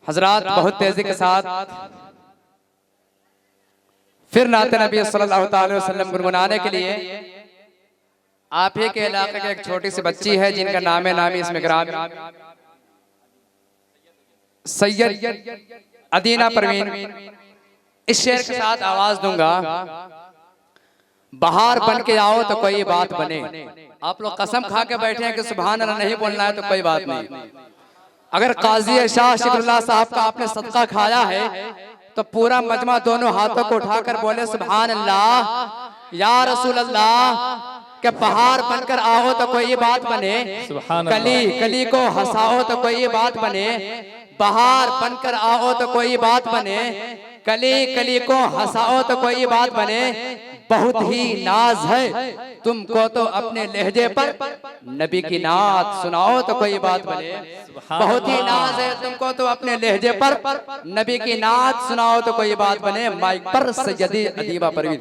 हजरात बहुत तेजी के साथ फिर नाते नबी सल्लल्लाहु अलैहि वसल्लम गुनगुनाने के लिए आप ही के इलाके की एक छोटी सी बच्ची है जिनका नाम है नामी इसमें ग्राम सैयद अदीना परवीन, इस शेर के साथ आवाज दूंगा। बाहर बन के आओ तो कोई बात बने। आप लोग कसम खा के बैठे हैं कि सुभान अल्लाह नहीं बोलना है तो कोई बात नहीं। अगर काजी शाह शिकरुल्लाह साहब का आपने सदका खाया है तो पूरा मजमा दोनों हाथों को उठाकर बोले सुभान अल्लाह या रसूल अल्लाह के बाहर बनकर आओ तो कोई बात बने, कली कली को हंसाओ तो कोई बात बने, बाहर बनकर आओ तो कोई बात बने, कली कली को हंसाओ तो कोई बात बने। बहुत ही नाज है तुमको तो अपने लहजे पर नबी की नात सुनाओ तो कोई बात बने। बहुत ही नाज है तुमको तो अपने लहजे पर नबी की नात सुनाओ तो कोई बात बने। माइक पर सैयदी अदीना परवीन।